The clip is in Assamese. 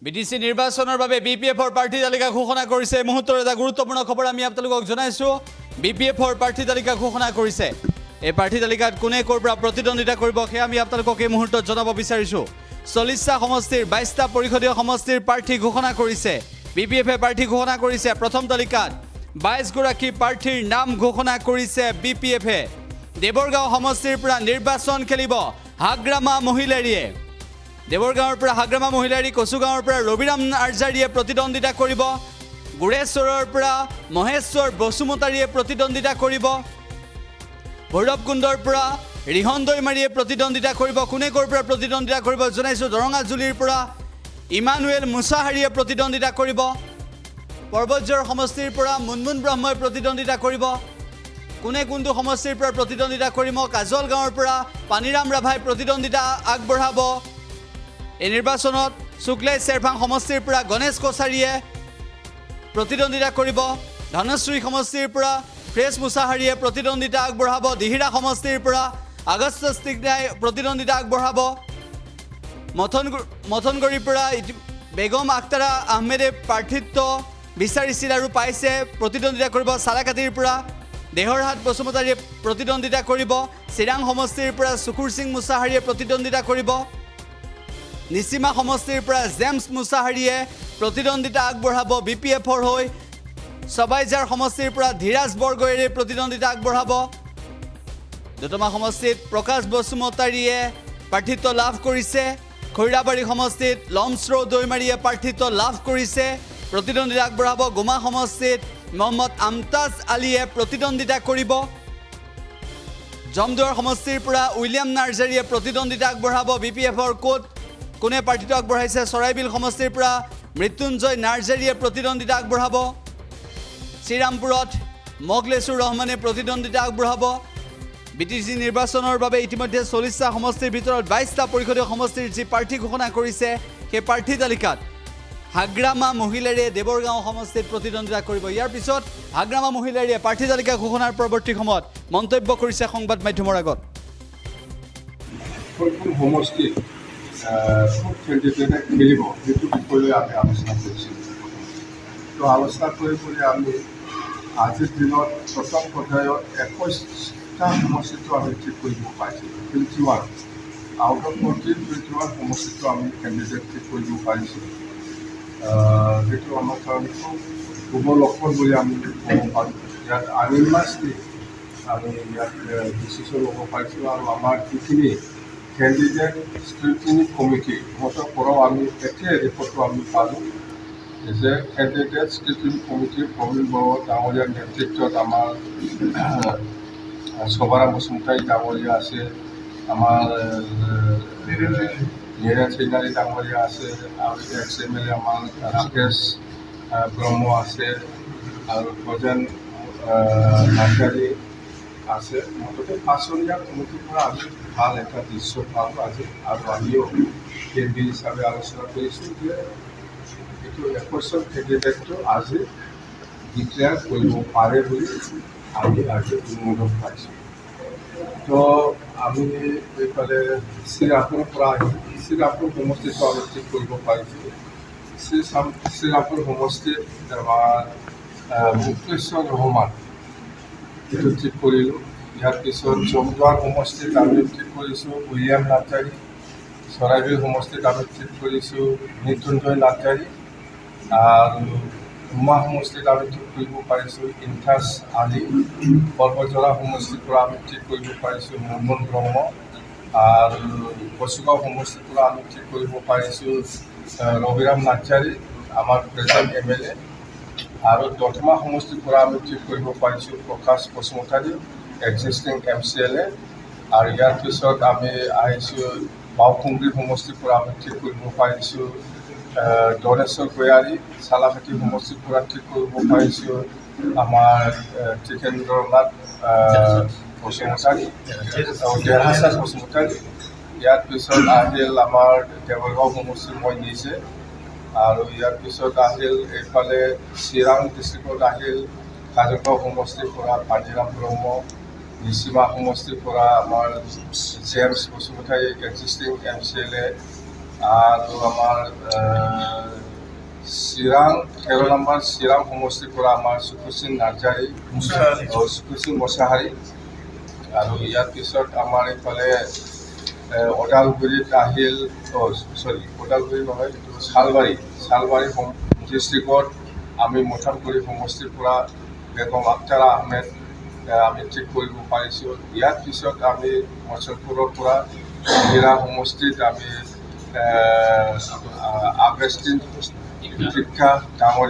বিটিসি নিৰ্বাচনৰ বাবে বিপিএফৰ প্ৰাৰ্থী তালিকা ঘোষণা কৰিছে মুহূৰ্তৰ এটা গুৰুত্বপূৰ্ণ খবৰ আমি আপোনালোকক জনাইছো বিপিএফৰ প্ৰাৰ্থী তালিকা ঘোষণা কৰিছে এই প্ৰাৰ্থী তালিকাত কোনে ক'ৰ পৰা প্ৰতিদ্বন্দ্বিতা কৰিব সেয়া আমি আপোনালোকক এই মুহূৰ্তত জনাব বিচাৰিছো 40টা সমষ্টিৰ 22টা পৰিষদীয় সমষ্টিৰ প্ৰাৰ্থী ঘোষণা কৰিছে বিপিএফে প্ৰাৰ্থী ঘোষণা কৰিছে প্ৰথম তালিকাত 22 গৰাকী প্ৰাৰ্থীৰ নাম ঘোষণা কৰিছে বিপিএফে দেৱৰগাঁও সমষ্টিৰ পৰা নিৰ্বাচন খেলিব হাগ্ৰামা মহিলাৰীয়ে দেৱৰগাঁৱৰ পৰা হাগ্ৰামা মহিলাৰী কচুগাঁৱৰ পৰা ৰবিৰাম আৰ্জাৰীয়ে প্ৰতিদ্বন্দ্বিতা কৰিব গুৰেশ্বৰৰ পৰা মহেশ্বৰ বসুমতাৰীয়ে প্ৰতিদ্বন্দ্বিতা কৰিব ভৈৰৱকুণ্ডৰ পৰা ৰিহন দৈমাৰীয়ে প্ৰতিদ্বন্দ্বিতা কৰিব কোনে ক'ৰ পৰা প্ৰতিদ্বন্দ্বিতা কৰিব জনাইছো দৰঙাজুলিৰ পৰা ইমানুৱেল মুছাহাৰীয়ে প্ৰতিদ্বন্দ্বিতা কৰিব পৰ্বতজৰ সমষ্টিৰ পৰা মুনমুন ব্ৰহ্মই প্ৰতিদ্বন্দ্বিতা কৰিব কোনে কোনটো সমষ্টিৰ পৰা প্ৰতিদ্বন্দ্বিতা কৰিব কাজল গাঁৱৰ পৰা পানীৰাম ৰাভাই প্ৰতিদ্বন্দ্বিতা আগবঢ়াব এই নিৰ্বাচনত শুক্লাই চেৰফাং সমষ্টিৰ পৰা গণেশ কছাৰীয়ে প্ৰতিদ্বন্দ্বিতা কৰিব ধনশ্ৰী সমষ্টিৰ পৰা ফ্ৰেছ মুছাহাৰীয়ে প্ৰতিদ্বন্দ্বিতা আগবঢ়াব দিহিৰা সমষ্টিৰ পৰা আগষ্ট ষ্টিগনাই প্ৰতিদ্বন্দ্বিতা আগবঢ়াব মথনগড়িৰ পৰা বেগম আখতাৰা আহমেদে প্ৰাৰ্থিত্ব বিচাৰিছিল আৰু পাইছে প্ৰতিদ্বন্দ্বিতা কৰিব চালাকাটিৰ পৰা দেহৰহাট বসুমতাৰীয়ে প্ৰতিদ্বন্দ্বিতা কৰিব চিৰাং সমষ্টিৰ পৰা সুকুৰ সিং মুছাহাৰীয়ে প্ৰতিদ্বন্দ্বিতা কৰিব নিচিমা সমষ্টিৰ পৰা জেমছ মুছাহাৰীয়ে প্ৰতিদ্বন্দ্বিতা আগবঢ়াব বিপিএফৰ হৈ সবাইজাৰ সমষ্টিৰ পৰা ধীৰাজ বৰগোহাঞিয়ে প্ৰতিদ্বন্দ্বিতা আগবঢ়াব দতমা সমষ্টিত প্ৰকাশ বসুমতাৰীয়ে প্ৰাৰ্থিত্ব লাভ কৰিছে খৈৰাবাৰী সমষ্টিত লমশ্ৰ দৈমাৰীয়ে প্ৰাৰ্থিত্ব লাভ কৰিছে প্ৰতিদ্বন্দ্বিতা আগবঢ়াব গোমা সমষ্টিত মহম্মদ আমতাজ আলীয়ে প্ৰতিদ্বন্দ্বিতা কৰিব জমদুৱাৰ সমষ্টিৰ পৰা উইলিয়াম নাৰ্জাৰীয়ে প্ৰতিদ্বন্দ্বিতা আগবঢ়াব বিপিএফৰ কোনে প্ৰাৰ্থিত্ব আগবঢ়াইছে চৰাইবিল সমষ্টিৰ পৰা মৃত্যুঞ্জয় নাৰ্জাৰীয়ে প্ৰতিদ্বন্দ্বিতা আগবঢ়াব শ্ৰীৰামপুৰত মগলেছুৰ ৰহমানে প্ৰতিদ্বন্দ্বিতা আগবঢ়াব বিটিসি নিৰ্বাচনৰ বাবে ইতিমধ্যে 40টা সমষ্টিৰ ভিতৰত 22টা পৰিষদীয় সমষ্টিৰ যি প্ৰাৰ্থী ঘোষণা কৰিছে সেই প্ৰাৰ্থী তালিকাত হাগ্ৰামা মহিলাৰীয়ে দেৱৰগাঁও সমষ্টিত প্ৰতিদ্বন্দ্বিতা কৰিব ইয়াৰ পিছত হাগ্ৰামা মহিলাৰীয়ে প্ৰাৰ্থী তালিকা ঘোষণাৰ পৰৱৰ্তী সময়ত মন্তব্য কৰিছে সংবাদ মাধ্যমৰ আগত কেণ্ডিডেটে খেলিব সেইটো বিষয়লৈ আমি আলোচনা কৰিছিলোঁ তো আলোচনা কৰি আমি আজিৰ দিনত প্ৰথম পৰ্যায়ত 21টা সমষ্টিটো আমি ঠিক কৰিব পাৰিছিলোঁ 21 আউট অফ 21 সমষ্টিটো আমি কেণ্ডিডেট ঠিক কৰিব পাৰিছিলোঁ সেইটো আমাৰ কাৰণে খুব শুভ লক্ষণ বুলি আমি ক'ব পাৰোঁ ইয়াত আনিমাছলি আমি ইয়াত ডিচিশ্যন ল'ব পাৰিছোঁ আৰু আমাৰ যিখিনি কেণ্ডিডেট স্ক্ৰুটিনি কমিটি সিহঁতৰ পৰাও আমি একেই ৰিপৰ্টটো আমি পালোঁ যে কেণ্ডিডেট স্ক্ৰুটিনি কমিটিৰ প্ৰবীণ বড়ো ডাঙৰীয়াৰ নেতৃত্বত আমাৰ শোভাৰাম বসুমতাৰী ডাঙৰীয়া আছে আমাৰ নীৰেণ চৈনাৰী ডাঙৰীয়া আছে আৰু এক্স MLA আমাৰ ৰাকেশ ব্ৰহ্ম আছে আৰু গজেন নাৰ্জাৰী আছে মুঠতে পাঁচজনীয়া কমিটিৰ পৰা আমি ভাল এটা দৃশ্য পালোঁ আজি আৰু আমিও কেন্দ্ৰীয় হিচাপে আলোচনা কৰিছোঁ যে এইটো 21জন কেণ্ডিডেটটো আজি ডিক্লেয়াৰ কৰিব পাৰে বুলি আমি আজি অনুমোদন পাইছোঁ তো আমি এইফালে শ্ৰীৰামপুৰৰ পৰা আহি শ্ৰীৰামপুৰ সমষ্টিটো আমি ঠিক কৰিব পাৰিছোঁ শ্ৰীৰামপুৰ সমষ্টিত আমাৰ মুক্তেশ্বৰ ৰহমান এইটো ঠিক কৰিলোঁ ইয়াৰ পিছত জমদুৱাৰ সমষ্টিত আমি ঠিক কৰিছোঁ উইলিয়াম নাৰ্জাৰী চৰাইবিল সমষ্টিত আমি ঠিক কৰিছোঁ মৃত্যুঞ্জয় নাৰ্জাৰী আৰু উমা সমষ্টিত আমি ঠিক কৰিব পাৰিছোঁ ইনথাছ আলী পৰ্বতজৰা সমষ্টিৰ পৰা আমি ঠিক কৰিব পাৰিছোঁ মুনমুন ব্ৰহ্ম আৰু কচুগাঁও সমষ্টিৰ পৰা আমি ঠিক কৰিব পাৰিছোঁ ৰবিৰাম নাৰ্জাৰী আমাৰ প্ৰেজেণ্ট MLA আৰু দতমা সমষ্টিৰ পৰা আমি ঠিক কৰিব পাৰিছোঁ প্ৰকাশ বসুমতাৰী এক্সিষ্টিং MCLA আৰু ইয়াৰ পিছত আমি আহিছোঁ বাওকুংগ্ৰী সমষ্টিৰ পৰা আমি ঠিক কৰিব পাৰিছোঁ দনেশ্বৰ গয়াৰী চালাকাটি সমষ্টিৰ পৰা ঠিক কৰিব পাৰিছোঁ আমাৰ জিতেন্দ্ৰনাথ বসুমতাৰী দেৰহাছাৰ বসুমতাৰী ইয়াৰ পিছত আহিল আমাৰ দেৱৰগাঁও সমষ্টিৰ মই নিজে আৰু ইয়াৰ পিছত আহিল এইফালে চিৰাং ডিষ্ট্ৰিক্টত আহিল কাজলগাঁও সমষ্টিৰ পৰা পানীৰাম ব্ৰহ্ম নিচিমা সমষ্টিৰ পৰা আমাৰ জেমছ বসুমতাৰী এক্সিষ্টিং MCLA আৰু আমাৰ চিৰাং 13 নম্বৰ চিৰাং সমষ্টিৰ পৰা আমাৰ সুকুচিন নাৰ্জাৰী সুকুচিন মছাহাৰী আৰু ইয়াৰ পিছত আমাৰ এইফালে ওদালগুৰিত আহিল ওদালগুৰি নহয় এইটো শালবাৰী ডিষ্ট্ৰিক্টত আমি মথানগুৰি সমষ্টিৰ পৰা বেগম আখতাৰা আহমেদ আমি ঠিক কৰিব পাৰিছোঁ। ইয়াৰ পিছত আমি মচলপুৰৰ পৰা মিৰা সমষ্টিত আমি আগষ্টিন শিক্ষা ডাঙৰীয়া